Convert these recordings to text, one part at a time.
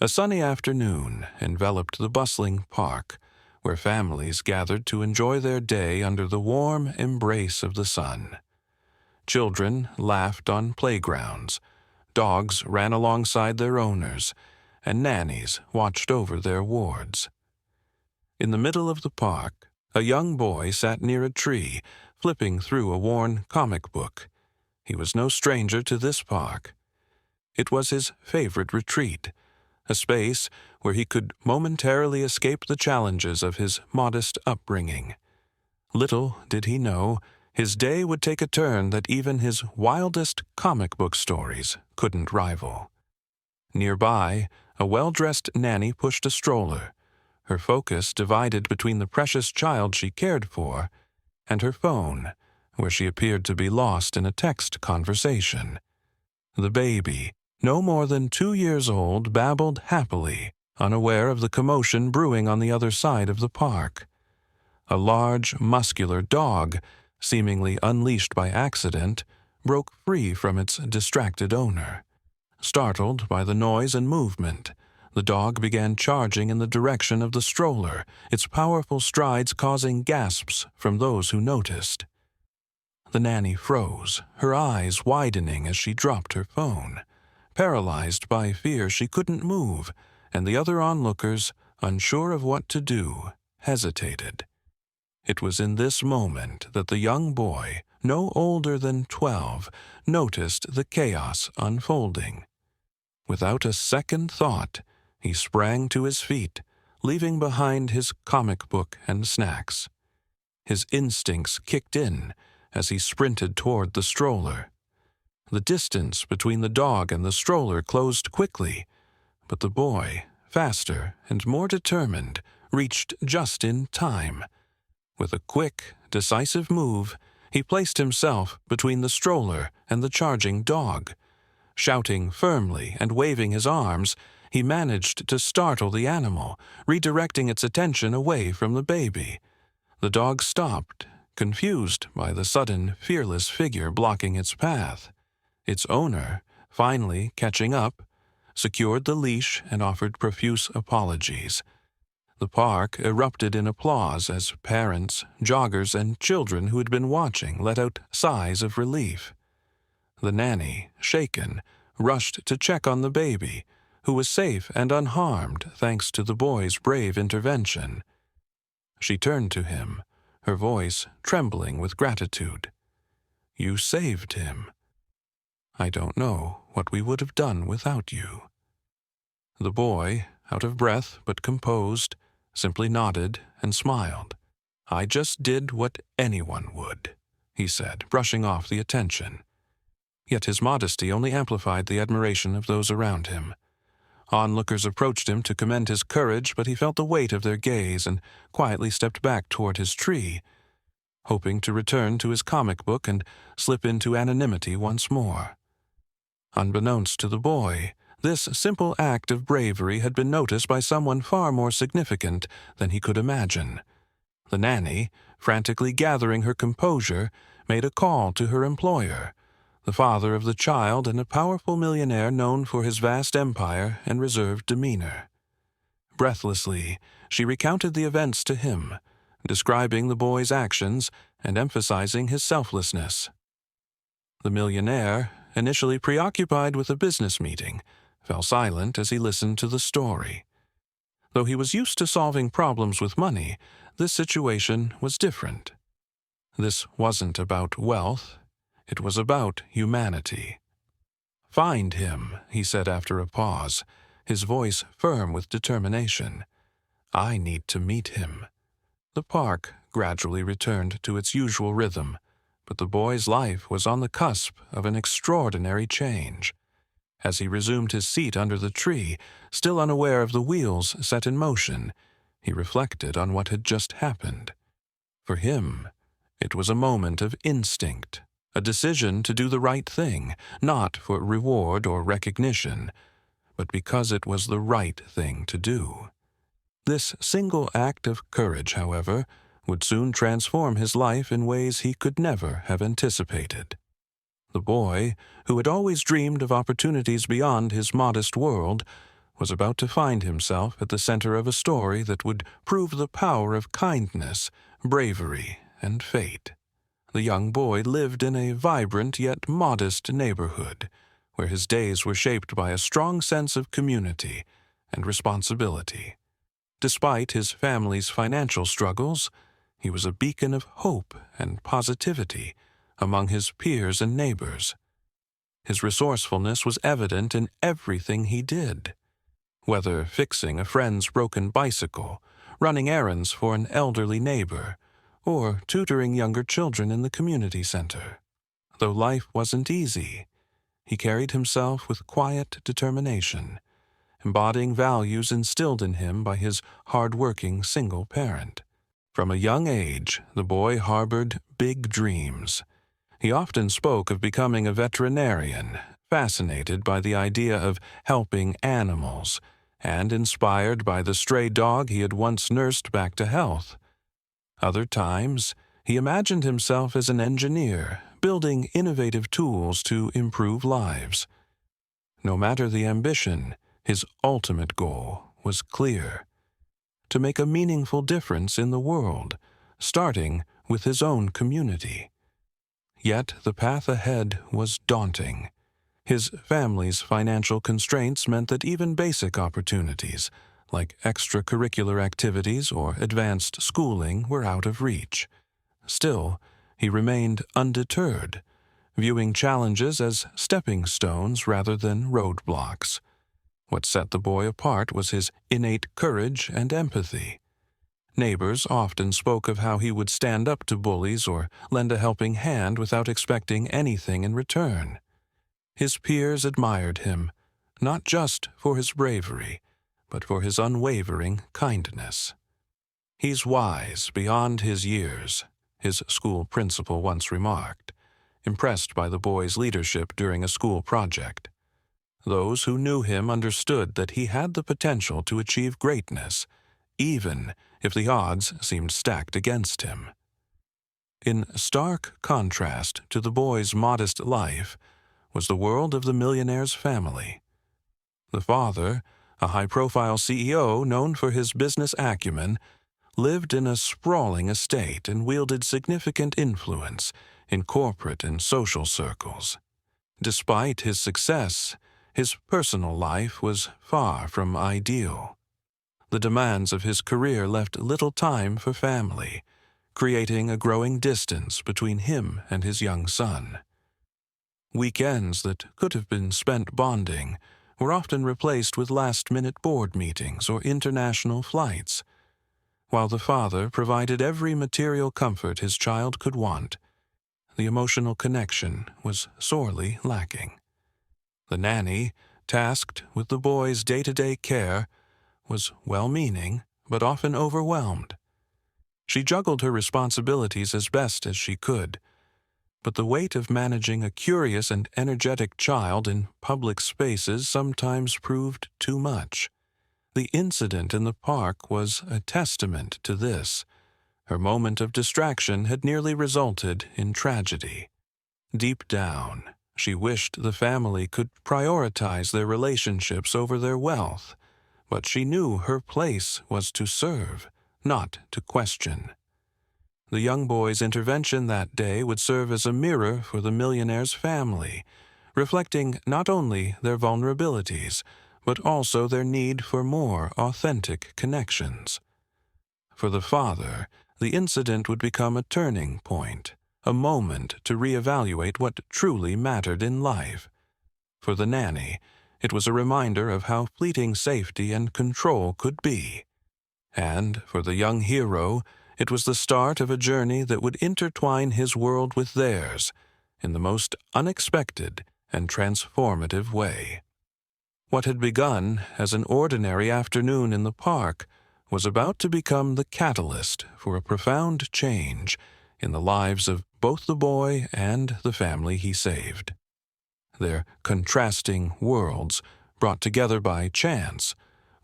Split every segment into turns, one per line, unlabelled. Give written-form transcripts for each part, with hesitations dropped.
A sunny afternoon enveloped the bustling park, where families gathered to enjoy their day under the warm embrace of the sun. Children laughed on playgrounds, dogs ran alongside their owners, and nannies watched over their wards. In the middle of the park, a young boy sat near a tree, flipping through a worn comic book. He was no stranger to this park. It was his favorite retreat, a space where he could momentarily escape the challenges of his modest upbringing. Little did he know, his day would take a turn that even his wildest comic book stories couldn't rival. Nearby, a well-dressed nanny pushed a stroller, her focus divided between the precious child she cared for and her phone, where she appeared to be lost in a text conversation. The baby, no more than 2 years old, babbled happily, unaware of the commotion brewing on the other side of the park. A large, muscular dog, seemingly unleashed by accident, broke free from its distracted owner. Startled by the noise and movement, the dog began charging in the direction of the stroller, its powerful strides causing gasps from those who noticed. The nanny froze, her eyes widening as she dropped her phone. Paralyzed by fear, she couldn't move, and the other onlookers, unsure of what to do, hesitated. It was in this moment that the young boy, no older than 12, noticed the chaos unfolding. Without a second thought, he sprang to his feet, leaving behind his comic book and snacks. His instincts kicked in as he sprinted toward the stroller. The distance between the dog and the stroller closed quickly, but the boy, faster and more determined, reached just in time. With a quick, decisive move, he placed himself between the stroller and the charging dog. Shouting firmly and waving his arms, he managed to startle the animal, redirecting its attention away from the baby. The dog stopped, confused by the sudden, fearless figure blocking its path. Its owner, finally catching up, secured the leash and offered profuse apologies. The park erupted in applause as parents, joggers, and children who had been watching let out sighs of relief. The nanny, shaken, rushed to check on the baby, who was safe and unharmed thanks to the boy's brave intervention. She turned to him, her voice trembling with gratitude. "You saved him. I don't know what we would have done without you." The boy, out of breath but composed, simply nodded and smiled. "I just did what anyone would," he said, brushing off the attention. Yet his modesty only amplified the admiration of those around him. Onlookers approached him to commend his courage, but he felt the weight of their gaze and quietly stepped back toward his tree, hoping to return to his comic book and slip into anonymity once more. Unbeknownst to the boy, this simple act of bravery had been noticed by someone far more significant than he could imagine. The nanny, frantically gathering her composure, made a call to her employer, the father of the child and a powerful millionaire known for his vast empire and reserved demeanor. Breathlessly, she recounted the events to him, describing the boy's actions and emphasizing his selflessness. The millionaire, initially preoccupied with a business meeting, fell silent as he listened to the story. Though he was used to solving problems with money, this situation was different. This wasn't about wealth, it was about humanity. "Find him," he said after a pause, his voice firm with determination. "I need to meet him." The park gradually returned to its usual rhythm, but the boy's life was on the cusp of an extraordinary change. As he resumed his seat under the tree, still unaware of the wheels set in motion, he reflected on what had just happened. For him, it was a moment of instinct, a decision to do the right thing, not for reward or recognition, but because it was the right thing to do. This single act of courage, however, would soon transform his life in ways he could never have anticipated. The boy, who had always dreamed of opportunities beyond his modest world, was about to find himself at the center of a story that would prove the power of kindness, bravery, and fate. The young boy lived in a vibrant yet modest neighborhood, where his days were shaped by a strong sense of community and responsibility. Despite his family's financial struggles, he was a beacon of hope and positivity among his peers and neighbors. His resourcefulness was evident in everything he did, whether fixing a friend's broken bicycle, running errands for an elderly neighbor, or tutoring younger children in the community center. Though life wasn't easy, he carried himself with quiet determination, embodying values instilled in him by his hard-working single parent. From a young age, the boy harbored big dreams. He often spoke of becoming a veterinarian, fascinated by the idea of helping animals, and inspired by the stray dog he had once nursed back to health. Other times, he imagined himself as an engineer, building innovative tools to improve lives. No matter the ambition, his ultimate goal was clear: to make a meaningful difference in the world, starting with his own community. Yet the path ahead was daunting. His family's financial constraints meant that even basic opportunities, like extracurricular activities or advanced schooling, were out of reach. Still, he remained undeterred, viewing challenges as stepping stones rather than roadblocks. What set the boy apart was his innate courage and empathy. Neighbors often spoke of how he would stand up to bullies or lend a helping hand without expecting anything in return. His peers admired him, not just for his bravery, but for his unwavering kindness. "He's wise beyond his years," his school principal once remarked, impressed by the boy's leadership during a school project. Those who knew him understood that he had the potential to achieve greatness, even if the odds seemed stacked against him. In stark contrast to the boy's modest life was the world of the millionaire's family. The father, a high-profile CEO known for his business acumen, lived in a sprawling estate and wielded significant influence in corporate and social circles. Despite his success, his personal life was far from ideal. The demands of his career left little time for family, creating a growing distance between him and his young son. Weekends that could have been spent bonding were often replaced with last-minute board meetings or international flights. While the father provided every material comfort his child could want, the emotional connection was sorely lacking. The nanny, tasked with the boy's day-to-day care, was well-meaning but often overwhelmed. She juggled her responsibilities as best as she could, but the weight of managing a curious and energetic child in public spaces sometimes proved too much. The incident in the park was a testament to this. Her moment of distraction had nearly resulted in tragedy. Deep down, she wished the family could prioritize their relationships over their wealth, but she knew her place was to serve, not to question. The young boy's intervention that day would serve as a mirror for the millionaire's family, reflecting not only their vulnerabilities, but also their need for more authentic connections. For the father, the incident would become a turning point, a moment to reevaluate what truly mattered in life. For the nanny, it was a reminder of how fleeting safety and control could be. And for the young hero, it was the start of a journey that would intertwine his world with theirs in the most unexpected and transformative way. What had begun as an ordinary afternoon in the park was about to become the catalyst for a profound change in the lives of both the boy and the family he saved. Their contrasting worlds, brought together by chance,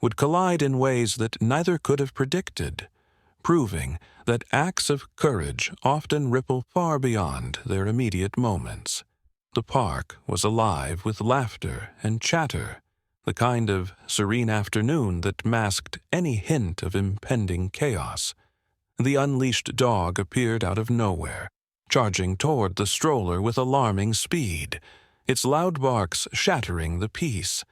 would collide in ways that neither could have predicted, proving that acts of courage often ripple far beyond their immediate moments. The park was alive with laughter and chatter, the kind of serene afternoon that masked any hint of impending chaos. The unleashed dog appeared out of nowhere, charging toward the stroller with alarming speed, its loud barks shattering the peace.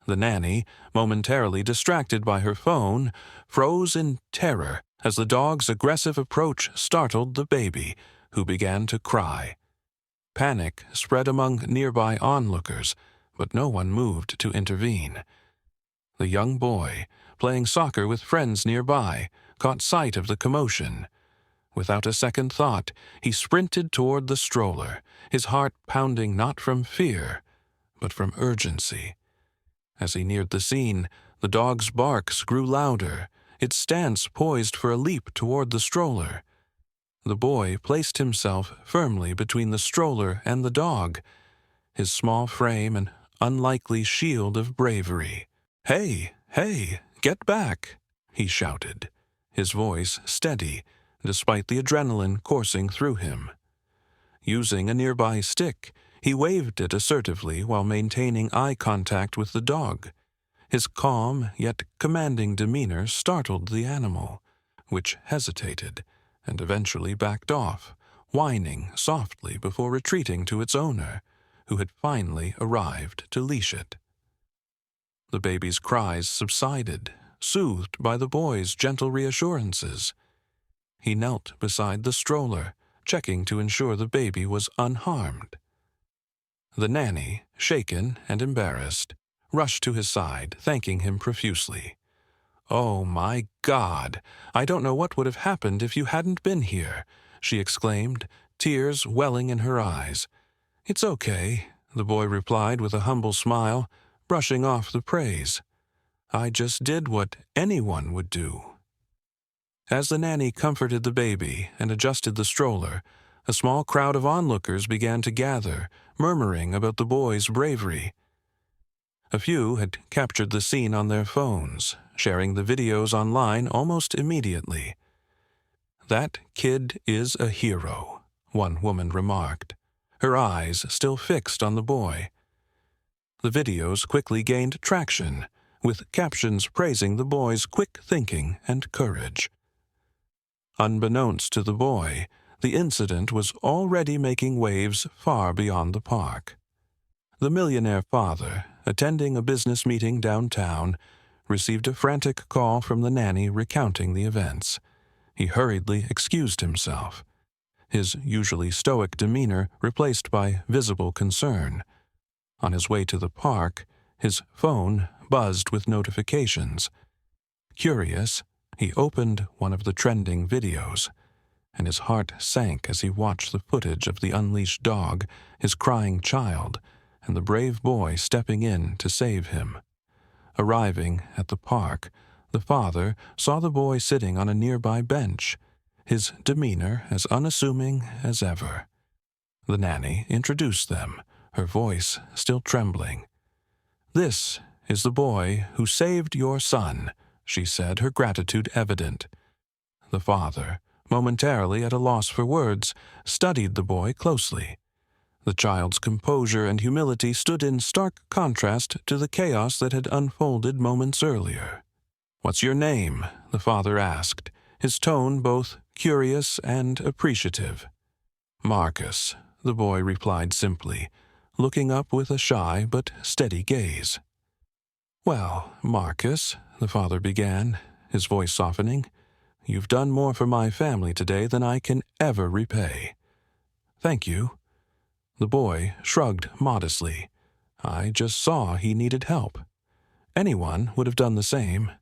The nanny, momentarily distracted by her phone, froze in terror as the dog's aggressive approach startled the baby, who began to cry. Panic spread among nearby onlookers, but no one moved to intervene. The young boy, playing soccer with friends nearby, caught sight of the commotion. Without a second thought, he sprinted toward the stroller, his heart pounding not from fear, but from urgency. As he neared the scene, the dog's barks grew louder, its stance poised for a leap toward the stroller. The boy placed himself firmly between the stroller and the dog, his small frame an unlikely shield of bravery. "Hey, hey, get back!" he shouted, his voice steady, despite the adrenaline coursing through him. Using a nearby stick, he waved it assertively while maintaining eye contact with the dog. His calm yet commanding demeanor startled the animal, which hesitated and eventually backed off, whining softly before retreating to its owner, who had finally arrived to leash it. The baby's cries subsided, soothed by the boy's gentle reassurances. He knelt beside the stroller, checking to ensure the baby was unharmed. The nanny, shaken and embarrassed, rushed to his side, thanking him profusely. "Oh, my God! I don't know what would have happened if you hadn't been here," she exclaimed, tears welling in her eyes. "It's okay," the boy replied with a humble smile, brushing off the praise. "I just did what anyone would do." As the nanny comforted the baby and adjusted the stroller, a small crowd of onlookers began to gather, murmuring about the boy's bravery. A few had captured the scene on their phones, sharing the videos online almost immediately. "That kid is a hero," one woman remarked, her eyes still fixed on the boy. The videos quickly gained traction, with captions praising the boy's quick thinking and courage. Unbeknownst to the boy, the incident was already making waves far beyond the park. The millionaire father, attending a business meeting downtown, received a frantic call from the nanny recounting the events. He hurriedly excused himself, his usually stoic demeanor replaced by visible concern. On his way to the park, his phone buzzed with notifications. Curious, he opened one of the trending videos, and his heart sank as he watched the footage of the unleashed dog, his crying child, and the brave boy stepping in to save him. Arriving at the park, the father saw the boy sitting on a nearby bench, his demeanor as unassuming as ever. The nanny introduced them, her voice still trembling. "This is the boy who saved your son," she said, her gratitude evident. The father, momentarily at a loss for words, studied the boy closely. The child's composure and humility stood in stark contrast to the chaos that had unfolded moments earlier. "What's your name?" the father asked, his tone both curious and appreciative. "Marcus," the boy replied simply, looking up with a shy but steady gaze. "Well, Marcus," the father began, his voice softening, "you've done more for my family today than I can ever repay." "Thank you." The boy shrugged modestly. "I just saw he needed help. Anyone would have done the same."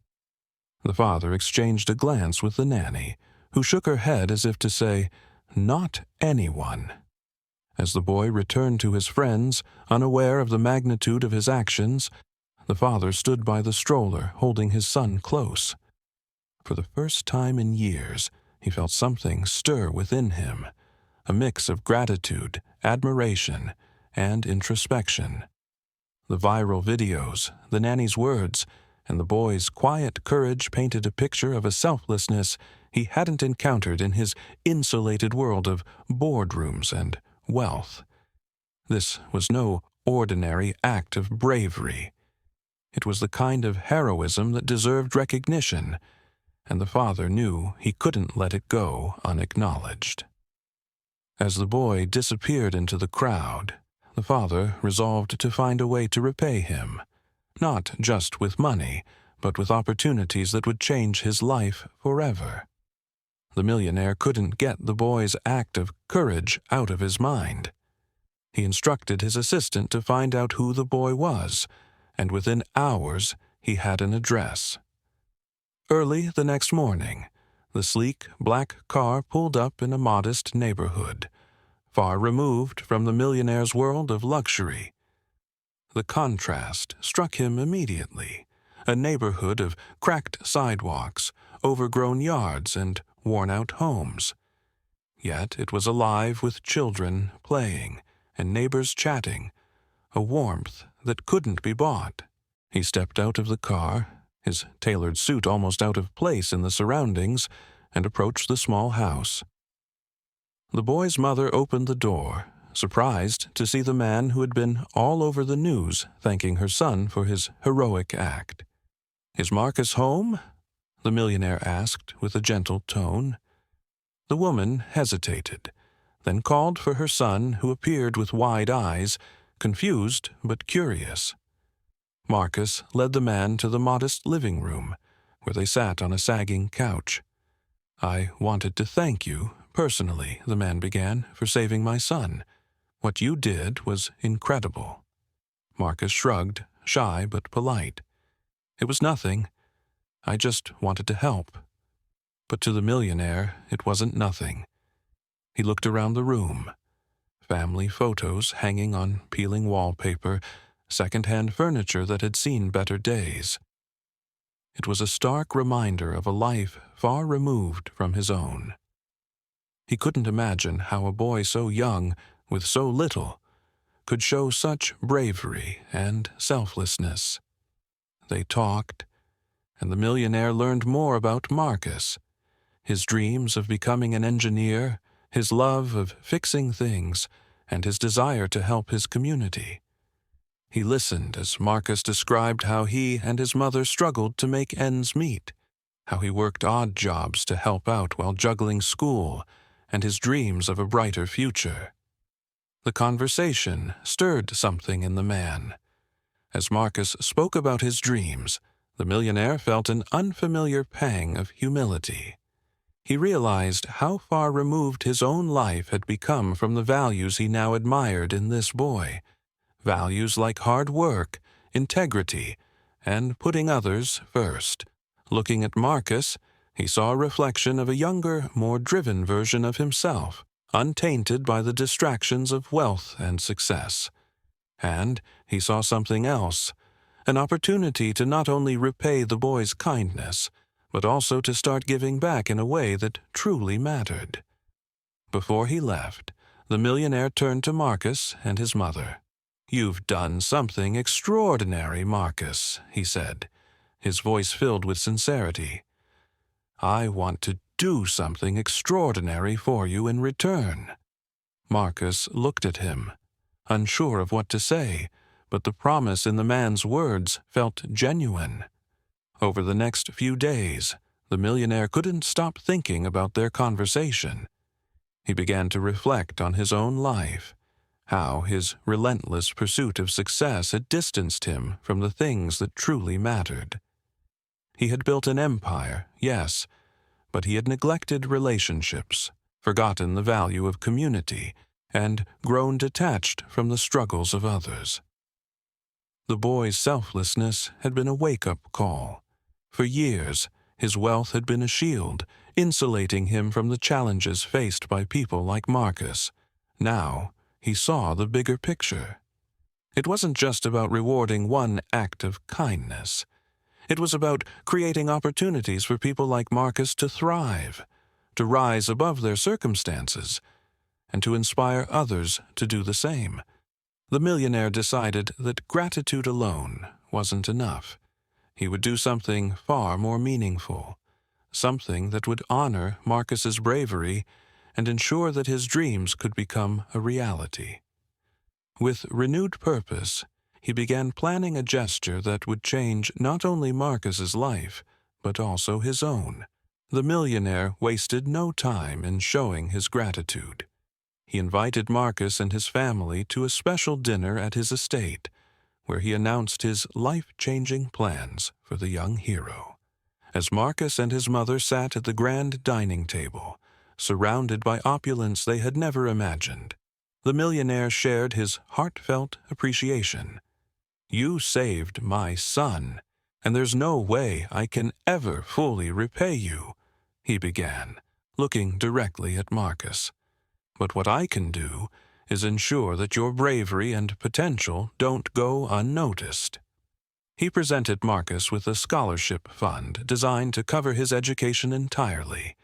The father exchanged a glance with the nanny, who shook her head as if to say, "Not anyone." As the boy returned to his friends, unaware of the magnitude of his actions, the father stood by the stroller, holding his son close. For the first time in years, he felt something stir within him, a mix of gratitude, admiration, and introspection. The viral videos, the nanny's words, and the boy's quiet courage painted a picture of a selflessness he hadn't encountered in his insulated world of boardrooms and wealth. This was no ordinary act of bravery. It was the kind of heroism that deserved recognition, and the father knew he couldn't let it go unacknowledged. As the boy disappeared into the crowd, the father resolved to find a way to repay him, not just with money, but with opportunities that would change his life forever. The millionaire couldn't get the boy's act of courage out of his mind. He instructed his assistant to find out who the boy was, and within hours he had an address. Early the next morning, the sleek black car pulled up in a modest neighborhood, far removed from the millionaire's world of luxury. The contrast struck him immediately, a neighborhood of cracked sidewalks, overgrown yards, and worn-out homes. Yet it was alive with children playing and neighbors chatting, a warmth that couldn't be bought. He stepped out of the car, his tailored suit almost out of place in the surroundings, and approached the small house. The boy's mother opened the door, surprised to see the man who had been all over the news thanking her son for his heroic act. "Is Marcus home?" the millionaire asked with a gentle tone. The woman hesitated, then called for her son, who appeared with wide eyes, confused but curious. Marcus led the man to the modest living room, where they sat on a sagging couch. "I wanted to thank you, personally," the man began, "for saving my son. What you did was incredible." Marcus shrugged, shy but polite. "It was nothing. I just wanted to help." But to the millionaire, it wasn't nothing. He looked around the room. Family photos hanging on peeling wallpaper, second-hand furniture that had seen better days. It was a stark reminder of a life far removed from his own. He couldn't imagine how a boy so young, with so little, could show such bravery and selflessness. They talked, and the millionaire learned more about Marcus, his dreams of becoming an engineer, his love of fixing things, and his desire to help his community. He listened as Marcus described how he and his mother struggled to make ends meet, how he worked odd jobs to help out while juggling school and his dreams of a brighter future. The conversation stirred something in the man. As Marcus spoke about his dreams, the millionaire felt an unfamiliar pang of humility. He realized how far removed his own life had become from the values he now admired in this boy, values like hard work, integrity, and putting others first. Looking at Marcus, he saw a reflection of a younger, more driven version of himself, untainted by the distractions of wealth and success. And he saw something else, an opportunity to not only repay the boy's kindness, but also to start giving back in a way that truly mattered. Before he left, the millionaire turned to Marcus and his mother. "You've done something extraordinary, Marcus," he said, his voice filled with sincerity. "I want to do something extraordinary for you in return." Marcus looked at him, unsure of what to say, but the promise in the man's words felt genuine. Over the next few days, the millionaire couldn't stop thinking about their conversation. He began to reflect on his own life, how his relentless pursuit of success had distanced him from the things that truly mattered. He had built an empire, yes, but he had neglected relationships, forgotten the value of community, and grown detached from the struggles of others. The boy's selflessness had been a wake-up call. For years, his wealth had been a shield, insulating him from the challenges faced by people like Marcus. Now, he saw the bigger picture. It wasn't just about rewarding one act of kindness. It was about creating opportunities for people like Marcus to thrive, to rise above their circumstances, and to inspire others to do the same. The millionaire decided that gratitude alone wasn't enough. He would do something far more meaningful, something that would honor Marcus's bravery and ensure that his dreams could become a reality. With renewed purpose, he began planning a gesture that would change not only Marcus's life, but also his own. The millionaire wasted no time in showing his gratitude. He invited Marcus and his family to a special dinner at his estate, where he announced his life-changing plans for the young hero. As Marcus and his mother sat at the grand dining table, surrounded by opulence they had never imagined, the millionaire shared his heartfelt appreciation. "You saved my son, and there's no way I can ever fully repay you," he began, looking directly at Marcus. "But what I can do is ensure that your bravery and potential don't go unnoticed." He presented Marcus with a scholarship fund designed to cover his education entirely.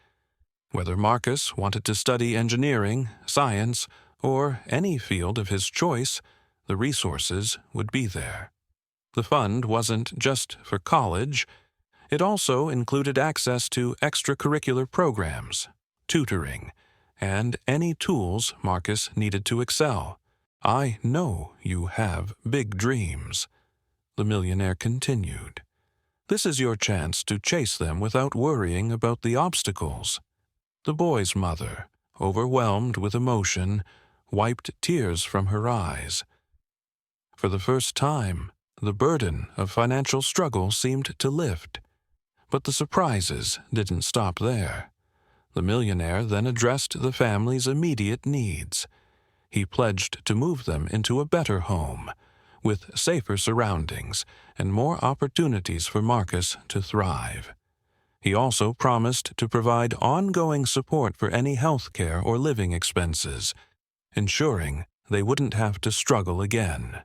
Whether Marcus wanted to study engineering, science, or any field of his choice, the resources would be there. The fund wasn't just for college. It also included access to extracurricular programs, tutoring, and any tools Marcus needed to excel. "I know you have big dreams," the millionaire continued. "This is your chance to chase them without worrying about the obstacles." The boy's mother, overwhelmed with emotion, wiped tears from her eyes. For the first time, the burden of financial struggle seemed to lift. But the surprises didn't stop there. The millionaire then addressed the family's immediate needs. He pledged to move them into a better home, with safer surroundings and more opportunities for Marcus to thrive. He also promised to provide ongoing support for any health care or living expenses, ensuring they wouldn't have to struggle again.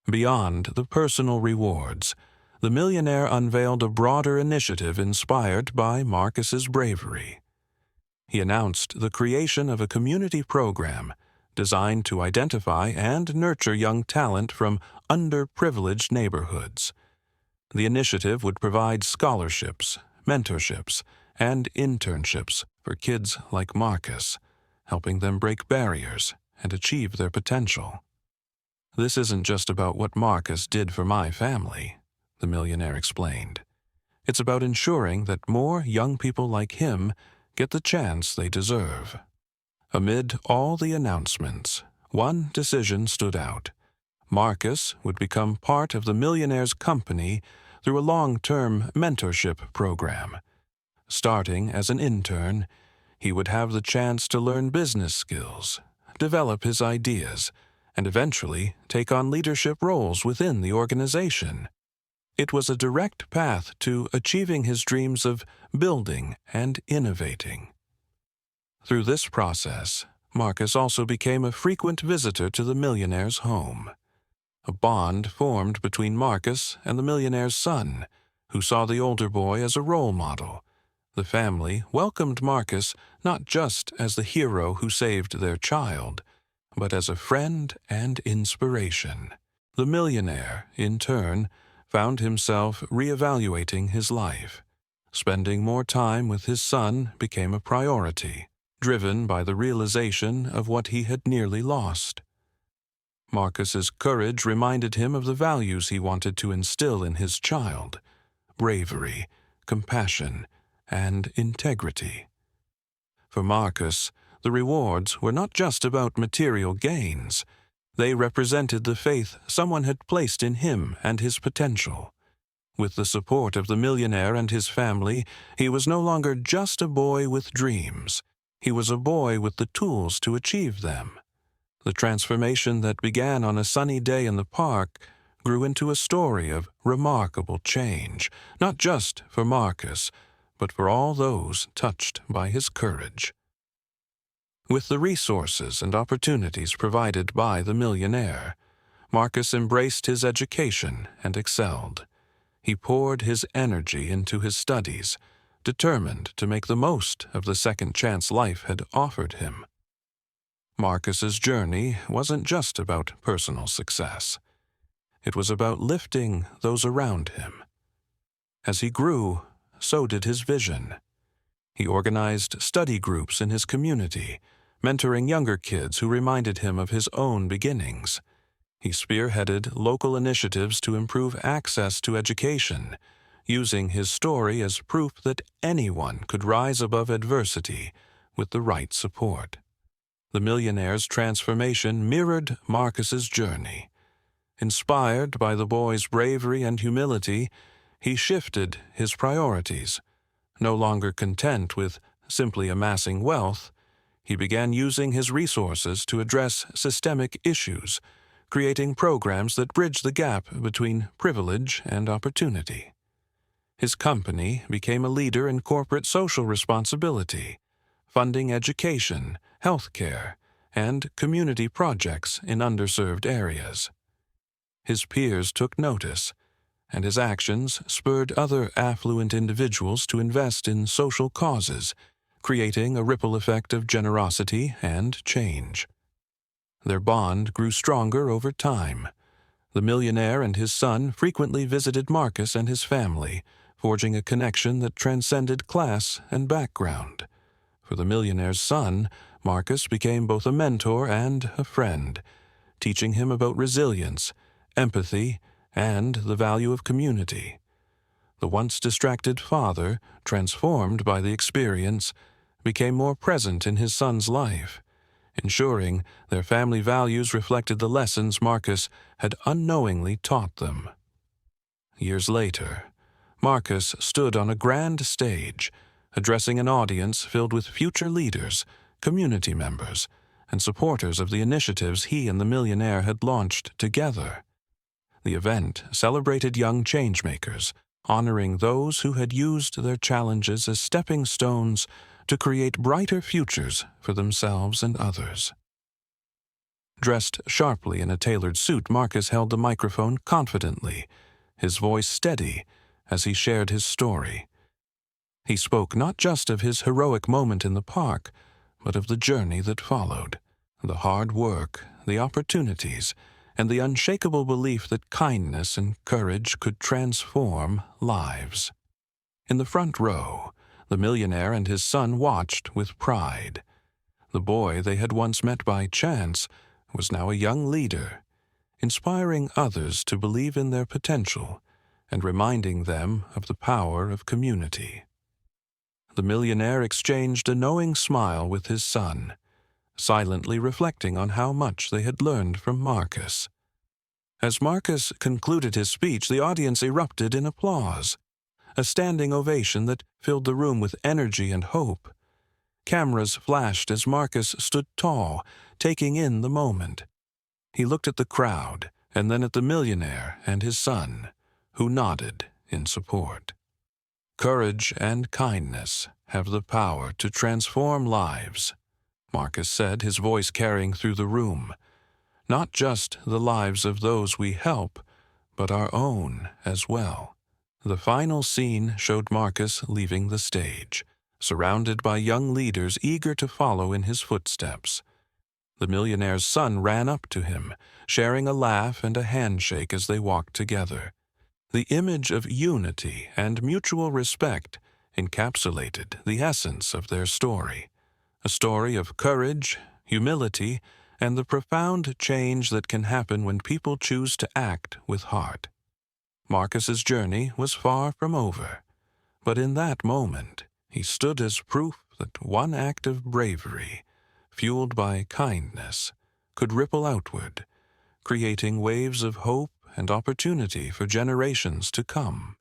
Beyond the personal rewards, the millionaire unveiled a broader initiative inspired by Marcus's bravery. He announced the creation of a community program designed to identify and nurture young talent from underprivileged neighborhoods. The initiative would provide scholarships, mentorships, and internships for kids like Marcus, helping them break barriers and achieve their potential. "This isn't just about what Marcus did for my family," the millionaire explained. "It's about ensuring that more young people like him get the chance they deserve." Amid all the announcements, one decision stood out. Marcus would become part of the millionaire's company through a long-term mentorship program. Starting as an intern, he would have the chance to learn business skills, develop his ideas, and eventually take on leadership roles within the organization. It was a direct path to achieving his dreams of building and innovating. Through this process, Marcus also became a frequent visitor to the millionaire's home. A bond formed between Marcus and the millionaire's son, who saw the older boy as a role model. The family welcomed Marcus not just as the hero who saved their child, but as a friend and inspiration. The millionaire, in turn, found himself reevaluating his life. Spending more time with his son became a priority, driven by the realization of what he had nearly lost. Marcus's courage reminded him of the values he wanted to instill in his child: bravery, compassion, and integrity. For Marcus, the rewards were not just about material gains. They represented the faith someone had placed in him and his potential. With the support of the millionaire and his family, he was no longer just a boy with dreams. He was a boy with the tools to achieve them. The transformation that began on a sunny day in the park grew into a story of remarkable change, not just for Marcus, but for all those touched by his courage. With the resources and opportunities provided by the millionaire, Marcus embraced his education and excelled. He poured his energy into his studies, determined to make the most of the second chance life had offered him. Marcus's journey wasn't just about personal success. It was about lifting those around him. As he grew, so did his vision. He organized study groups in his community, mentoring younger kids who reminded him of his own beginnings. He spearheaded local initiatives to improve access to education, using his story as proof that anyone could rise above adversity with the right support. The Millionaire's transformation mirrored Marcus's journey. Inspired by the boy's bravery and humility, he shifted his priorities. No longer content with simply amassing wealth, he began using his resources to address systemic issues, creating programs that bridge the gap between privilege and opportunity. His company became a leader in corporate social responsibility, funding education, healthcare, and community projects in underserved areas. His peers took notice, and his actions spurred other affluent individuals to invest in social causes, creating a ripple effect of generosity and change. Their bond grew stronger over time. The millionaire and his son frequently visited Marcus and his family, forging a connection that transcended class and background. For the millionaire's son, Marcus became both a mentor and a friend, teaching him about resilience, empathy, and the value of community. The once distracted father, transformed by the experience, became more present in his son's life, ensuring their family values reflected the lessons Marcus had unknowingly taught them. Years later, Marcus stood on a grand stage, addressing an audience filled with future leaders, community members, and supporters of the initiatives he and the millionaire had launched together. The event celebrated young changemakers, honoring those who had used their challenges as stepping stones to create brighter futures for themselves and others. Dressed sharply in a tailored suit, Marcus held the microphone confidently, his voice steady as he shared his story. He spoke not just of his heroic moment in the park, but of the journey that followed, the hard work, the opportunities, and the unshakable belief that kindness and courage could transform lives. In the front row, the millionaire and his son watched with pride. The boy they had once met by chance was now a young leader, inspiring others to believe in their potential and reminding them of the power of community. The millionaire exchanged a knowing smile with his son, silently reflecting on how much they had learned from Marcus. As Marcus concluded his speech, the audience erupted in applause, a standing ovation that filled the room with energy and hope. Cameras flashed as Marcus stood tall, taking in the moment. He looked at the crowd and then at the millionaire and his son, who nodded in support. Courage and kindness have the power to transform lives, Marcus said, his voice carrying through the room. Not just the lives of those we help, but our own as well. The final scene showed Marcus leaving the stage, surrounded by young leaders eager to follow in his footsteps. The millionaire's son ran up to him, sharing a laugh and a handshake as they walked together. The image of unity and mutual respect encapsulated the essence of their story, a story of courage, humility, and the profound change that can happen when people choose to act with heart. Marcus's journey was far from over, but in that moment he stood as proof that one act of bravery, fueled by kindness, could ripple outward, creating waves of hope and opportunity for generations to come.